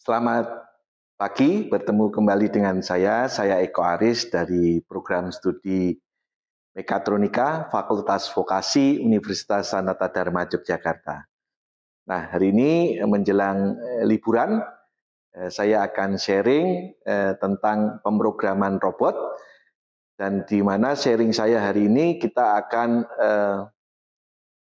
Selamat pagi, bertemu kembali dengan saya Eko Aris dari program studi Mekatronika Fakultas Vokasi Universitas Sanata Dharma Yogyakarta. Nah, hari ini menjelang liburan, saya akan sharing tentang pemrograman robot, dan di mana sharing saya hari ini kita akan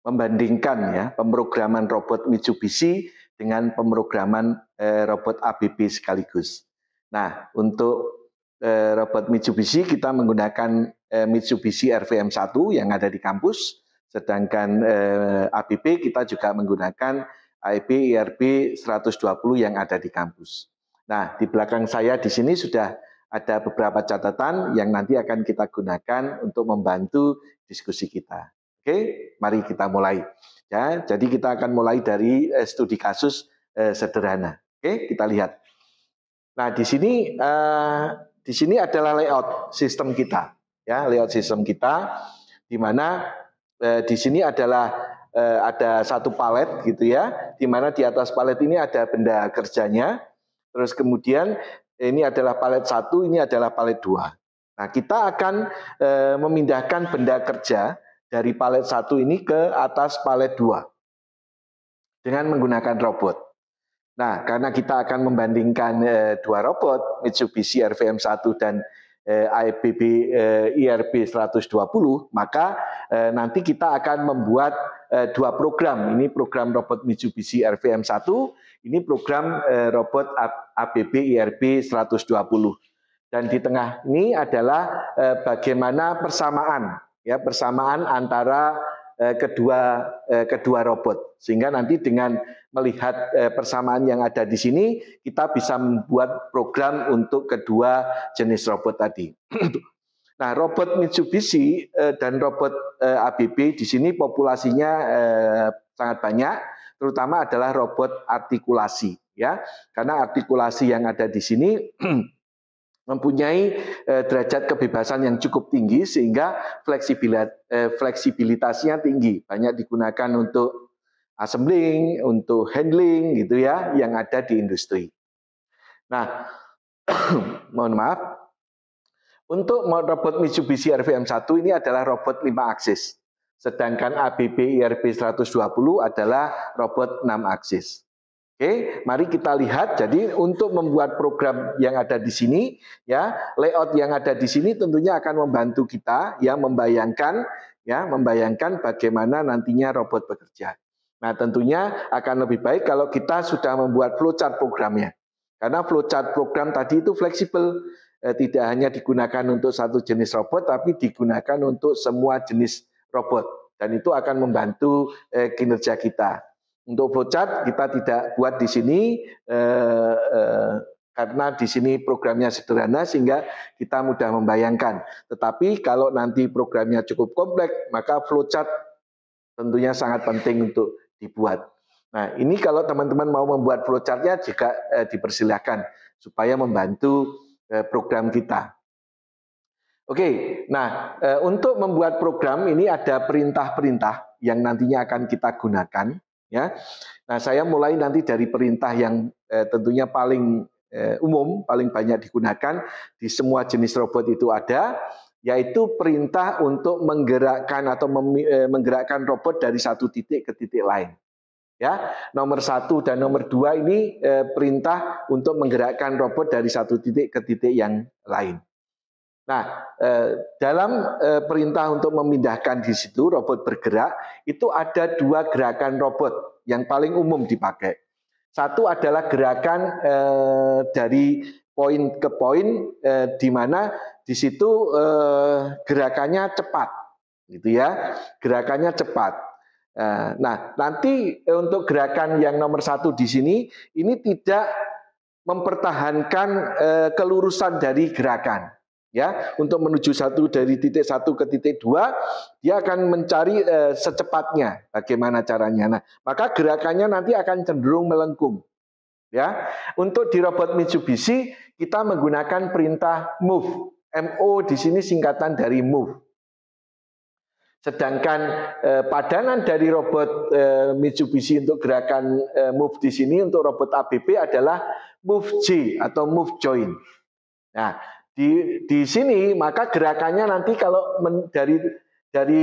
membandingkan ya pemrograman robot Mitsubishi dengan pemrograman robot ABB sekaligus. Nah, untuk robot Mitsubishi kita menggunakan Mitsubishi RVM1 yang ada di kampus, sedangkan ABB kita juga menggunakan AEB IRB 120 yang ada di kampus. Nah, di belakang saya di sini sudah ada beberapa catatan yang nanti akan kita gunakan untuk membantu diskusi kita. Oke, mari kita mulai. Ya, jadi kita akan mulai dari studi kasus sederhana. Oke, kita lihat. Nah, di sini adalah layout sistem kita. Ya, layout sistem kita, di mana di sini adalah ada satu palet gitu ya, di mana di atas palet ini ada benda kerjanya. Terus kemudian ini adalah palet 1, ini adalah palet 2. Nah, kita akan memindahkan benda kerja dari palet 1 ini ke atas palet 2 dengan menggunakan robot. Nah, karena kita akan membandingkan dua robot, Mitsubishi RVM1 dan ABB IRB 120, maka nanti kita akan membuat dua program. Ini program robot Mitsubishi RVM1, ini program robot ABB IRB 120. Dan di tengah ini adalah bagaimana persamaan antara kedua robot, sehingga nanti dengan melihat persamaan yang ada di sini kita bisa membuat program untuk kedua jenis robot tadi. Nah, robot Mitsubishi dan robot ABB di sini populasinya sangat banyak, terutama adalah robot artikulasi ya, karena artikulasi yang ada di sini mempunyai derajat kebebasan yang cukup tinggi sehingga fleksibilitasnya tinggi, banyak digunakan untuk assembling, untuk handling gitu ya, yang ada di industri. Nah, mohon maaf, untuk robot Mitsubishi RVM1 ini adalah robot 5 aksis, sedangkan ABB IRB 120 adalah robot 6 aksis. Oke, mari kita lihat. Jadi untuk membuat program yang ada di sini, ya, layout yang ada di sini tentunya akan membantu kita, ya, membayangkan bagaimana nantinya robot bekerja. Nah, tentunya akan lebih baik kalau kita sudah membuat flowchart programnya, karena flowchart program tadi itu fleksibel, tidak hanya digunakan untuk satu jenis robot, tapi digunakan untuk semua jenis robot, dan itu akan membantu kinerja kita. Untuk flowchart kita tidak buat di sini karena di sini programnya sederhana sehingga kita mudah membayangkan. Tetapi kalau nanti programnya cukup kompleks, maka flowchart tentunya sangat penting untuk dibuat. Nah, ini kalau teman-teman mau membuat flowchartnya juga dipersilakan supaya membantu program kita. Oke, nah untuk membuat program ini ada perintah-perintah yang nantinya akan kita gunakan. Ya, nah saya mulai nanti dari perintah yang tentunya paling umum, paling banyak digunakan di semua jenis robot itu ada, yaitu perintah untuk menggerakkan atau menggerakkan robot dari satu titik ke titik lain. Ya, nomor 1 dan nomor 2 ini perintah untuk menggerakkan robot dari satu titik ke titik yang lain. Nah, dalam perintah untuk memindahkan di situ robot bergerak, itu ada dua gerakan robot yang paling umum dipakai. Satu adalah gerakan dari poin ke poin, di mana di situ gerakannya cepat, gitu ya, gerakannya cepat. Nah, nanti untuk gerakan yang nomor 1 di sini, ini tidak mempertahankan kelurusan dari gerakan. Ya, untuk menuju dari titik 1 ke titik 2, dia akan mencari secepatnya bagaimana caranya. Nah, maka gerakannya nanti akan cenderung melengkung. Ya, untuk di robot Mitsubishi kita menggunakan perintah move. MO di sini singkatan dari move. Sedangkan padanan dari robot Mitsubishi untuk gerakan move di sini untuk robot ABB adalah move J atau move join. Nah, di sini maka gerakannya nanti kalau dari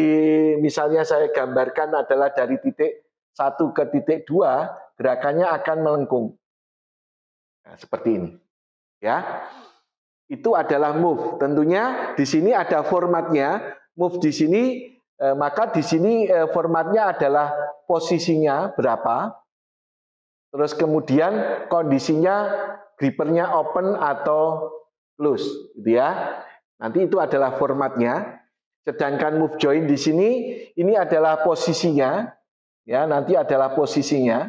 misalnya saya gambarkan adalah dari titik 1 ke titik 2, gerakannya akan melengkung. Nah, seperti ini. Ya. Itu adalah move. Tentunya di sini ada formatnya. Move di sini maka di sini formatnya adalah posisinya berapa. Terus kemudian kondisinya grippernya open atau close, gitu ya. Nanti itu adalah formatnya. Sedangkan move join di sini ini adalah posisinya, ya, nanti adalah posisinya.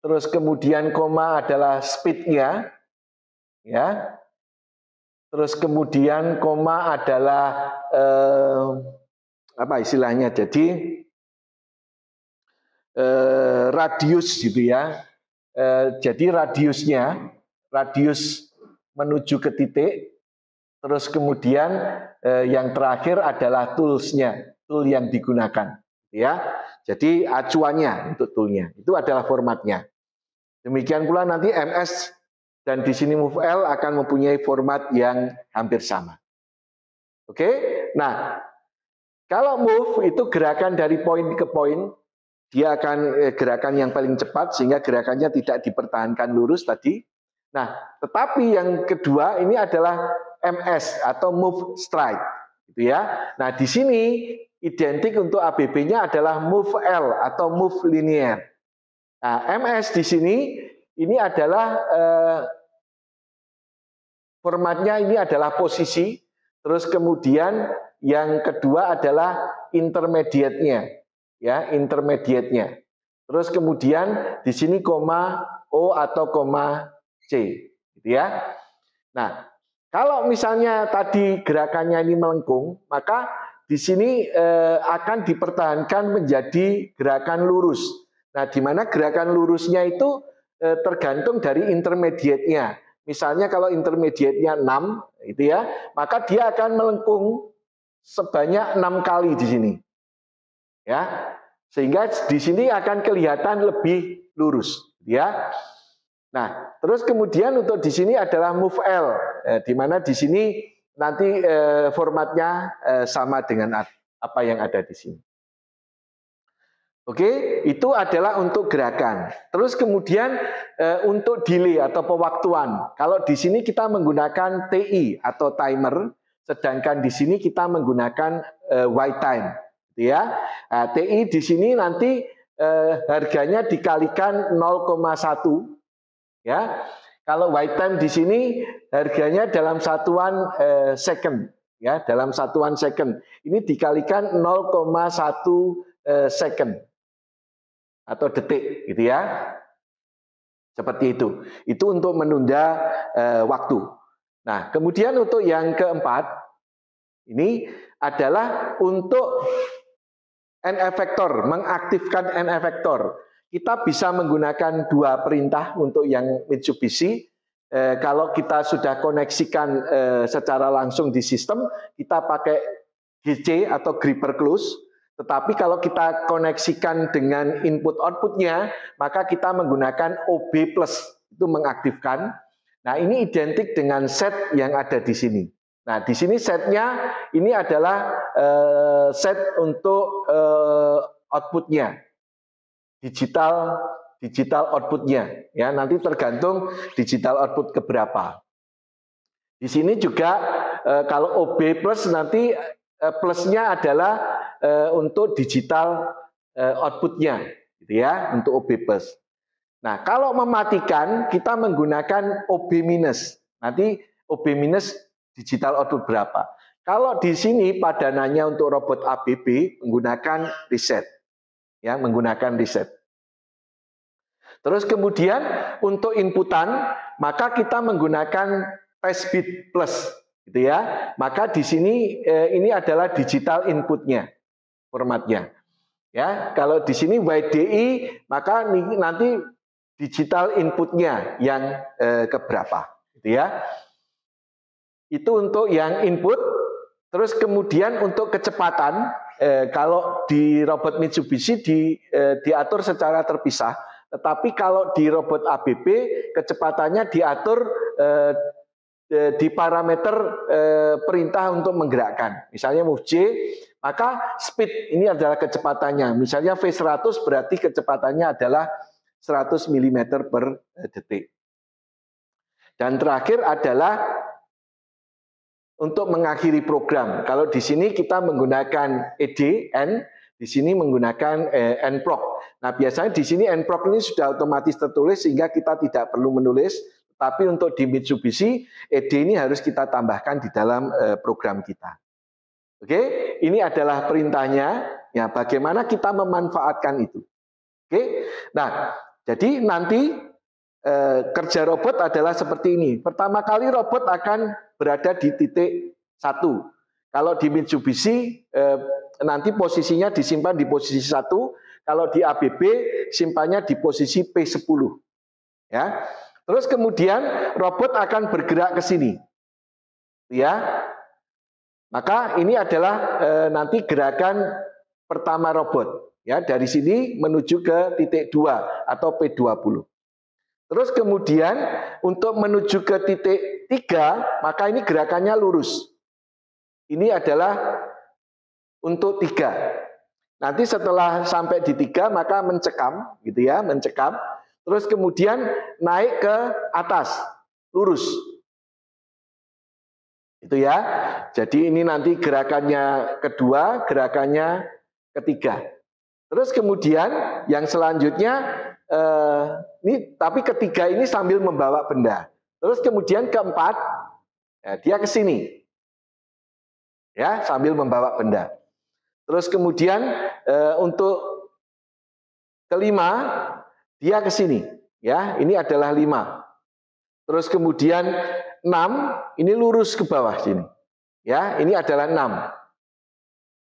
Terus kemudian koma adalah speednya, ya. Terus kemudian koma adalah apa istilahnya? Jadi radius gitu ya. Jadi radius menuju ke titik. Terus kemudian yang terakhir adalah toolsnya, tool yang digunakan, ya. Jadi acuannya untuk toolnya itu adalah formatnya. Demikian pula nanti MS dan di sini move L akan mempunyai format yang hampir sama. Oke, nah kalau move itu gerakan dari poin ke poin, dia akan gerakan yang paling cepat sehingga gerakannya tidak dipertahankan lurus tadi. Nah, tetapi yang kedua ini adalah MS atau move straight, gitu ya. Nah, di sini identik untuk ABB-nya adalah move L atau move linear. Nah, MS di sini ini adalah formatnya ini adalah posisi, terus kemudian yang kedua adalah intermediate-nya, ya, intermediate-nya. Terus kemudian di sini koma O atau koma C, gitu ya. Nah, kalau misalnya tadi gerakannya ini melengkung, maka di sini akan dipertahankan menjadi gerakan lurus. Nah, di mana gerakan lurusnya itu tergantung dari intermediate-nya. Misalnya kalau intermediate-nya 6, gitu ya, maka dia akan melengkung sebanyak 6 kali di sini. Ya. Sehingga di sini akan kelihatan lebih lurus, ya. Nah, terus kemudian untuk di sini adalah move L, di mana di sini nanti formatnya sama dengan apa yang ada di sini. Oke, itu adalah untuk gerakan. Terus kemudian untuk delay atau pewaktuan. Kalau di sini kita menggunakan TI atau timer, sedangkan di sini kita menggunakan wait time. Ya, nah, TI di sini nanti harganya dikalikan 0,1, ya. Kalau wait time di sini harganya dalam satuan second, ya, dalam satuan second. Ini dikalikan 0,1 second atau detik, gitu ya. Seperti itu. Itu untuk menunda waktu. Nah, kemudian untuk yang keempat ini adalah untuk N-effector, mengaktifkan N-effector. Kita bisa menggunakan 2 perintah untuk yang Mitsubishi. Kalau kita sudah koneksikan secara langsung di sistem, kita pakai GC atau gripper close. Tetapi kalau kita koneksikan dengan input-outputnya, maka kita menggunakan OB+, itu mengaktifkan. Nah, ini identik dengan set yang ada di sini. Nah, di sini setnya ini adalah set untuk outputnya, digital outputnya, ya, nanti tergantung digital output keberapa. Di sini juga kalau OB plus nanti plusnya adalah untuk digital outputnya, gitu ya, untuk OB plus. Nah, kalau mematikan kita menggunakan OB minus, nanti OB minus digital output berapa. Kalau di sini padanannya untuk robot ABB menggunakan reset, ya, menggunakan reset. Terus kemudian untuk inputan maka kita menggunakan test bit plus, gitu ya. Maka di sini ini adalah digital inputnya, formatnya. Ya, kalau di sini YDI maka nanti digital inputnya yang keberapa, gitu ya. Itu untuk yang input. Terus kemudian untuk kecepatan, kalau di robot Mitsubishi diatur secara terpisah. Tetapi kalau di robot ABB kecepatannya diatur di parameter perintah untuk menggerakkan. Misalnya move J, maka speed ini adalah kecepatannya. Misalnya V100 berarti kecepatannya adalah 100 mm per detik. Dan terakhir adalah untuk mengakhiri program. Kalau di sini kita menggunakan ED, N, di sini menggunakan nproc. Nah, biasanya di sini nproc ini sudah otomatis tertulis sehingga kita tidak perlu menulis. Tapi untuk di Mitsubishi, ED ini harus kita tambahkan di dalam program kita. Oke, ini adalah perintahnya. Ya, bagaimana kita memanfaatkan itu. Oke, nah, jadi nanti kerja robot adalah seperti ini. Pertama kali robot akan berada di titik 1. Kalau di Mitsubishi, nanti posisinya disimpan di posisi 1. Kalau di ABB, simpannya di posisi P10. Ya. Terus kemudian robot akan bergerak ke sini. Ya. Maka ini adalah nanti gerakan pertama robot. Ya, dari sini menuju ke titik 2 atau P20. Terus kemudian untuk menuju ke titik 3, maka ini gerakannya lurus. Ini adalah untuk 3. Nanti setelah sampai di 3 maka mencekam, gitu ya, mencekam. Terus kemudian naik ke atas, lurus. Itu ya. Jadi ini nanti gerakannya kedua, gerakannya ketiga. Terus kemudian yang selanjutnya, ini tapi ketiga ini sambil membawa benda. Terus kemudian keempat, ya, dia ke sini. Ya, sambil membawa benda. Terus kemudian untuk kelima, dia ke sini, ya, ini adalah 5. Terus kemudian 6, ini lurus ke bawah sini. Ya, ini adalah 6.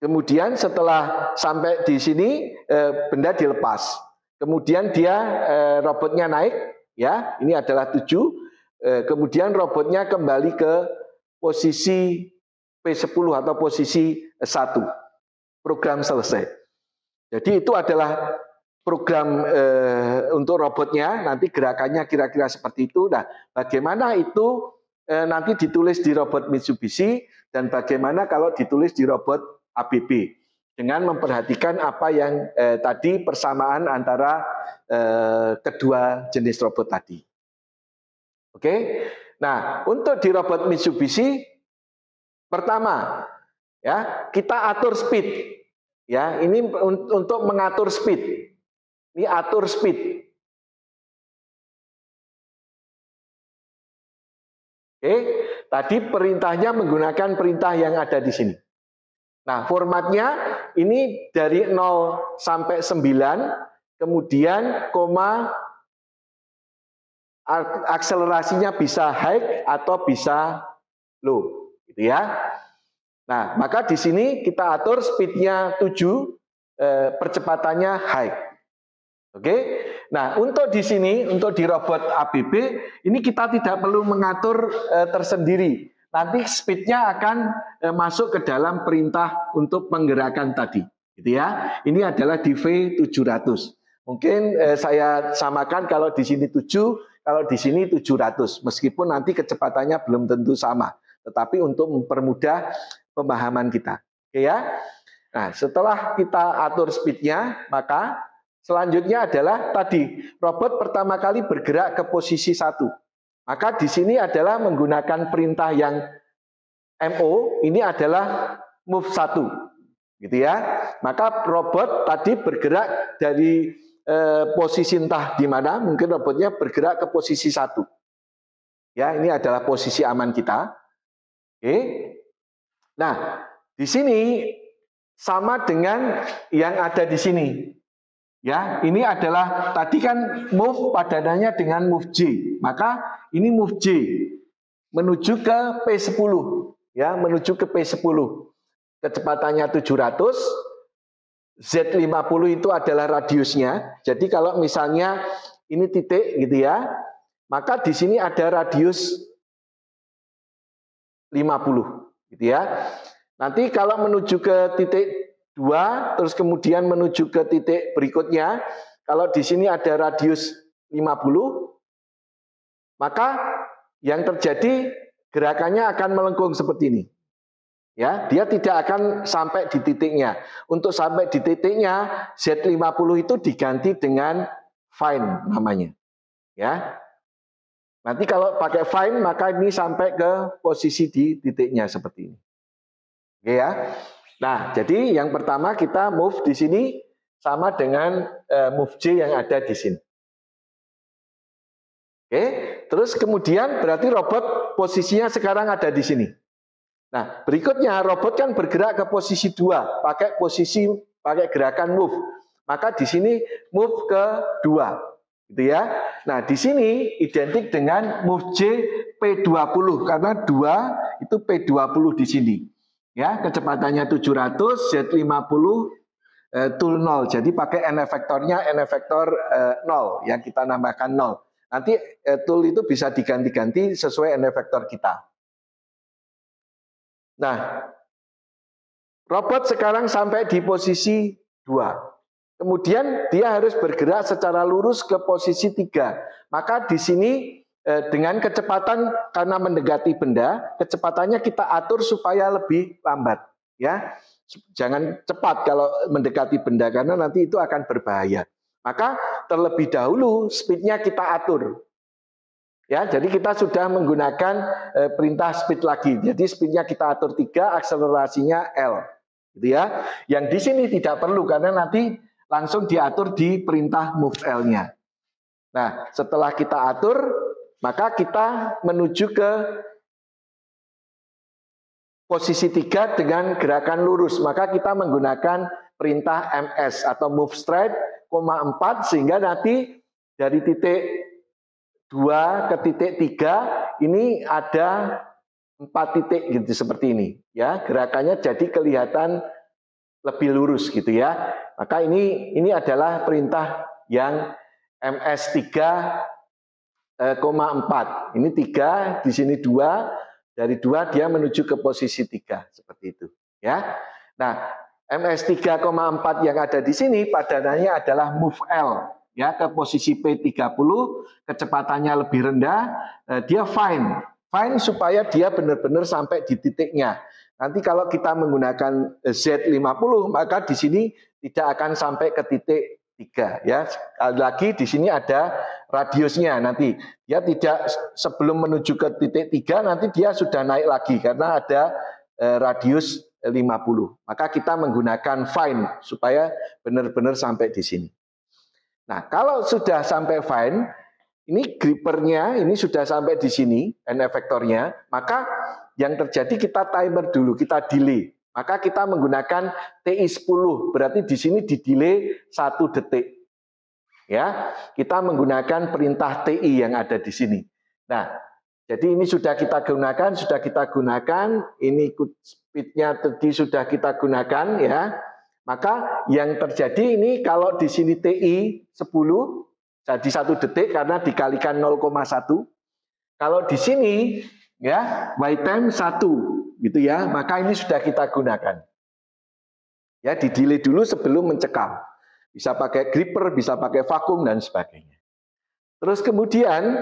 Kemudian setelah sampai di sini benda dilepas. Kemudian dia robotnya naik, ya, ini adalah 7. Kemudian robotnya kembali ke posisi P10 atau posisi 1. Program selesai. Jadi itu adalah program untuk robotnya, nanti gerakannya kira-kira seperti itu. Nah, bagaimana itu nanti ditulis di robot Mitsubishi dan bagaimana kalau ditulis di robot ABB dengan memperhatikan apa yang tadi persamaan antara kedua jenis robot tadi. Oke. Nah, untuk di robot Mitsubishi pertama ya, kita atur speed. Ya, ini untuk mengatur speed. Ini atur speed. Oke, tadi perintahnya menggunakan perintah yang ada di sini. Nah, formatnya ini dari 0 sampai 9, kemudian koma, akselerasinya bisa high atau bisa low, gitu ya. Nah, maka di sini kita atur speednya 7, percepatannya high. Oke. Nah, untuk di sini, untuk di robot ABB, ini kita tidak perlu mengatur tersendiri. Nanti speednya akan masuk ke dalam perintah untuk penggerakan tadi, gitu ya. Ini adalah di V700. Mungkin saya samakan kalau di sini 7, kalau di sini 700. Meskipun nanti kecepatannya belum tentu sama, tetapi untuk mempermudah pemahaman kita, oke ya. Nah, setelah kita atur speednya, maka selanjutnya adalah tadi robot pertama kali bergerak ke posisi 1. Maka di sini adalah menggunakan perintah yang MO, ini adalah move 1, gitu ya. Maka robot tadi bergerak dari posisi entah di mana, mungkin robotnya bergerak ke posisi 1. Ya, ini adalah posisi aman kita. Oke. Nah, di sini sama dengan yang ada di sini. Ya, ini adalah tadi kan move padanannya dengan move J. Maka ini move J menuju ke P10, ya, menuju ke P10. Kecepatannya 700, Z50 itu adalah radiusnya. Jadi kalau misalnya ini titik gitu ya, maka di sini ada radius 50 gitu ya. Nanti kalau menuju ke titik 2, terus kemudian menuju ke titik berikutnya, kalau di sini ada radius 50, maka yang terjadi gerakannya akan melengkung seperti ini. Ya, dia tidak akan sampai di titiknya. Untuk sampai di titiknya, Z50 itu diganti dengan fine namanya. Ya. Nanti kalau pakai fine, maka ini sampai ke posisi di titiknya seperti ini. Oke ya. Nah, jadi yang pertama kita move di sini sama dengan move J yang ada di sini. Oke, terus kemudian berarti robot posisinya sekarang ada di sini. Nah, berikutnya robot kan bergerak ke posisi 2, pakai gerakan move. Maka di sini move ke 2, gitu ya. Nah, di sini identik dengan move J P20 karena 2 itu P20 di sini. Ya, kecepatannya 700, Z50 tool 0. Jadi pakai N efektornya N efektor 0 yang kita namakan 0. Nanti tool itu bisa diganti-ganti sesuai N efektor kita. Nah, robot sekarang sampai di posisi 2. Kemudian dia harus bergerak secara lurus ke posisi 3. Maka di sini dengan kecepatan karena mendekati benda, kecepatannya kita atur supaya lebih lambat. Ya, jangan cepat kalau mendekati benda karena nanti itu akan berbahaya. Maka terlebih dahulu speednya kita atur. Ya, jadi kita sudah menggunakan perintah speed lagi. Jadi speednya kita atur 3, akselerasinya L, gitu ya. Yang di sini tidak perlu karena nanti langsung diatur di perintah move L-nya. Nah, setelah kita atur, maka kita menuju ke posisi 3 dengan gerakan lurus. Maka kita menggunakan perintah MS atau move straight, 4 sehingga nanti dari titik 2 ke titik 3 ini ada 4 titik gitu seperti ini ya, gerakannya jadi kelihatan lebih lurus gitu ya. Maka ini adalah perintah yang MS3, 4. Ini 3, di sini 2, dari 2 dia menuju ke posisi 3 seperti itu ya. Nah, MS3,4 yang ada di sini padanannya adalah move L. Ya, ke posisi P30, kecepatannya lebih rendah, dia fine supaya dia benar-benar sampai di titiknya. Nanti kalau kita menggunakan Z50, maka di sini tidak akan sampai ke titik 3 ya. Sekali lagi di sini ada radiusnya nanti. Dia tidak sebelum menuju ke titik 3 nanti dia sudah naik lagi karena ada radius 50. Maka kita menggunakan fine supaya benar-benar sampai di sini. Nah, kalau sudah sampai fine, ini grippernya ini sudah sampai di sini, N efektornya, maka yang terjadi kita timer dulu, kita delay. Maka kita menggunakan TI 10, berarti di sini di delay 1 detik. Ya, kita menggunakan perintah TI yang ada di sini. Nah, jadi ini sudah kita gunakan, ini speednya tadi sudah kita gunakan ya. Maka yang terjadi ini kalau di sini TI 10 jadi 1 detik karena dikalikan 0,1. Kalau di sini ya wait time 1 gitu ya, maka ini sudah kita gunakan. Ya, di delay dulu sebelum mencekam. Bisa pakai gripper, bisa pakai vakum dan sebagainya. Terus kemudian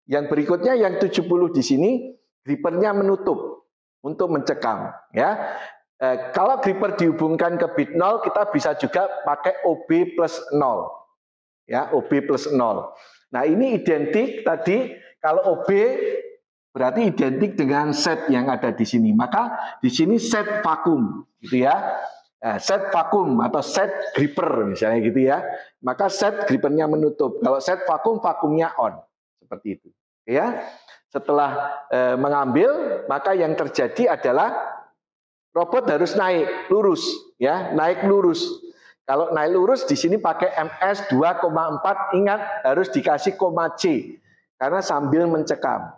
yang berikutnya yang 70 di sini grippernya menutup untuk mencekam ya. Kalau gripper dihubungkan ke bit 0, kita bisa juga pakai OB plus 0. Ya, OB plus 0. Nah, ini identik tadi, kalau OB berarti identik dengan set yang ada di sini. Maka di sini set vakum, gitu ya. Set vakum atau set gripper misalnya gitu ya. Maka set grippernya menutup. Kalau set vakum, vakumnya on. Seperti itu. Ya. Setelah mengambil, maka yang terjadi adalah robot harus naik lurus, ya, naik lurus. Kalau naik lurus di sini pakai MS 2,4, ingat harus dikasih koma C karena sambil mencekam.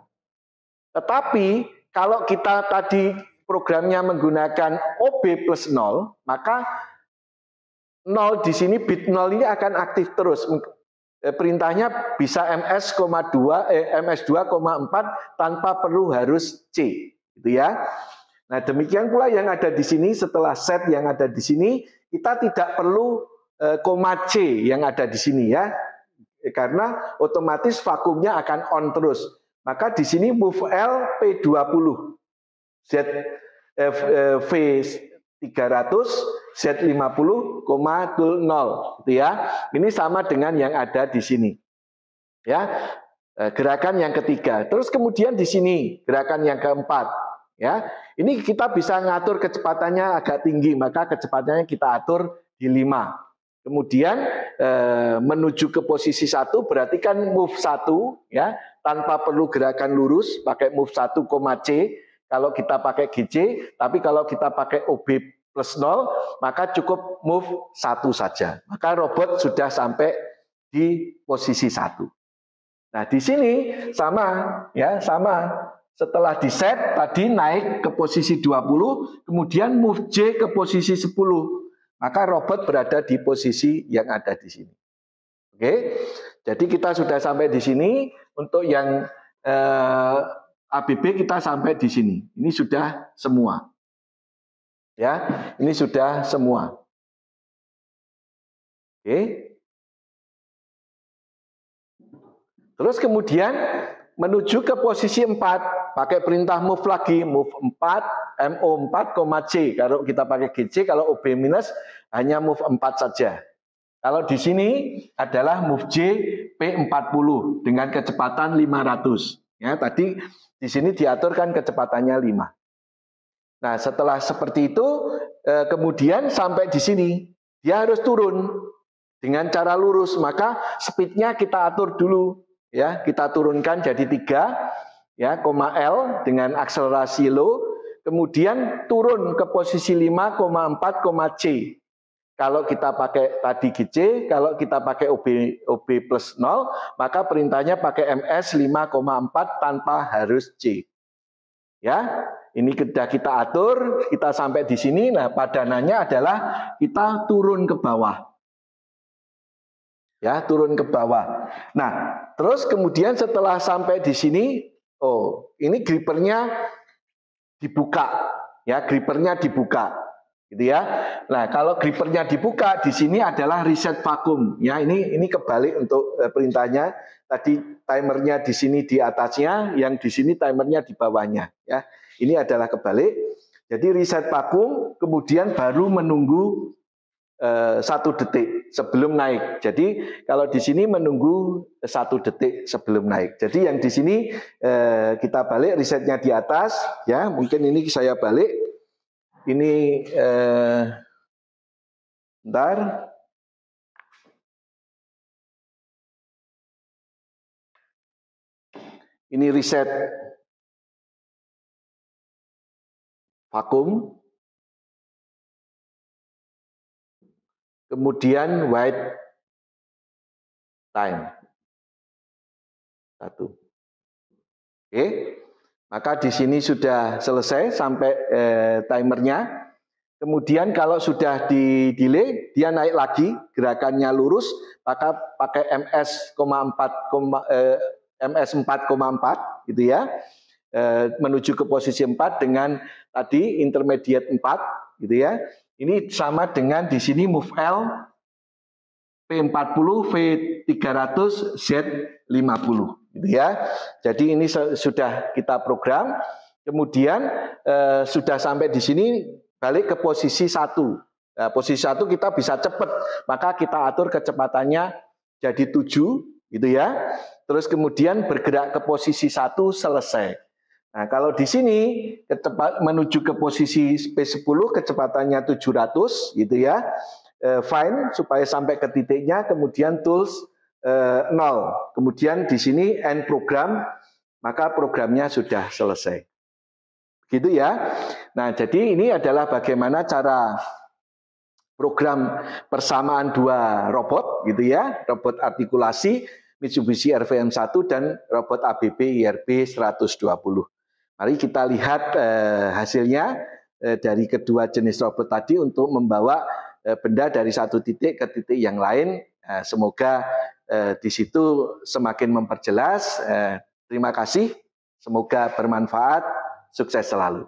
Tetapi kalau kita tadi programnya menggunakan OB plus 0, maka 0 di sini bit 0 ini akan aktif terus. Perintahnya bisa MS 2,4 tanpa perlu harus C, gitu ya. Nah, demikian pula yang ada di sini setelah set yang ada di sini, kita tidak perlu koma C yang ada di sini ya. Karena otomatis vakumnya akan on terus. Maka di sini move L P20 Z V300 Z50,0 gitu ya. Ini sama dengan yang ada di sini. Ya. Gerakan yang ketiga. Terus kemudian di sini gerakan yang keempat, ya. Ini kita bisa ngatur kecepatannya agak tinggi, maka kecepatannya kita atur di 5. Kemudian menuju ke posisi 1 berarti kan move 1 ya, tanpa perlu gerakan lurus, pakai move 1, C kalau kita pakai GC, tapi kalau kita pakai OB plus 0 maka cukup move 1 saja. Maka robot sudah sampai di posisi 1. Nah, di sini sama ya, sama. Setelah di set tadi naik ke posisi 20, kemudian move J ke posisi 10. Maka robot berada di posisi yang ada di sini. Oke, jadi kita sudah sampai di sini. Untuk yang ABB kita sampai di sini. Ini sudah semua. Ya, ini sudah semua. Oke. Terus kemudian menuju ke posisi 4, pakai perintah move lagi, move 4, MO4, C. Kalau kita pakai GC, kalau OB minus hanya move 4 saja. Kalau di sini adalah move J P40 dengan kecepatan 500. Ya, tadi di sini diaturkan kecepatannya 5. Nah, setelah seperti itu, kemudian sampai di sini, dia harus turun dengan cara lurus. Maka speednya kita atur dulu. Ya, kita turunkan jadi 3 ya, L dengan akselerasi low, kemudian turun ke posisi 5,4, C. Kalau kita pakai tadi GC, kalau kita pakai OB plus 0, maka perintahnya pakai MS 5,4 tanpa harus C. Ya, ini sudah kita atur, kita sampai di sini. Nah, padanannya adalah kita turun ke bawah. Ya, turun ke bawah. Nah, terus kemudian setelah sampai di sini, oh, ini grippernya dibuka. Ya, grippernya dibuka. Gitu ya. Nah, kalau grippernya dibuka, di sini adalah reset vakum. Ya, ini kebalik untuk perintahnya. Tadi timernya di sini di atasnya, yang di sini timernya di bawahnya. Ya, ini adalah kebalik. Jadi reset vakum, kemudian baru menunggu 1 detik sebelum naik. Jadi kalau di sini menunggu 1 detik sebelum naik. Jadi yang di sini kita balik, resetnya di atas. Ya, mungkin ini saya balik. Ini bentar. Ini reset vakum. Kemudian wait time. 1. Oke. Maka di sini sudah selesai sampai timernya. Kemudian kalau sudah di delay, dia naik lagi, gerakannya lurus, maka pakai MS4,4 gitu ya. Menuju ke posisi 4 dengan tadi intermediate 4 gitu ya. Ini sama dengan di sini move L P40 V300 Z50 gitu ya. Jadi ini sudah kita program. Kemudian sudah sampai di sini, balik ke posisi 1. Nah, posisi 1 kita bisa cepat, maka kita atur kecepatannya jadi 7 gitu ya. Terus kemudian bergerak ke posisi 1 selesai. Nah, kalau di sini menuju ke posisi P10 kecepatannya 700 gitu ya. Fine supaya sampai ke titiknya, kemudian tools 0. Kemudian di sini end program, maka programnya sudah selesai. Gitu ya. Nah, jadi ini adalah bagaimana cara program persamaan 2 robot gitu ya, robot artikulasi Mitsubishi RVM1 dan robot ABB IRB 120. Mari kita lihat hasilnya dari kedua jenis robot tadi untuk membawa benda dari satu titik ke titik yang lain. Semoga di situ semakin memperjelas. Terima kasih. Semoga bermanfaat. Sukses selalu.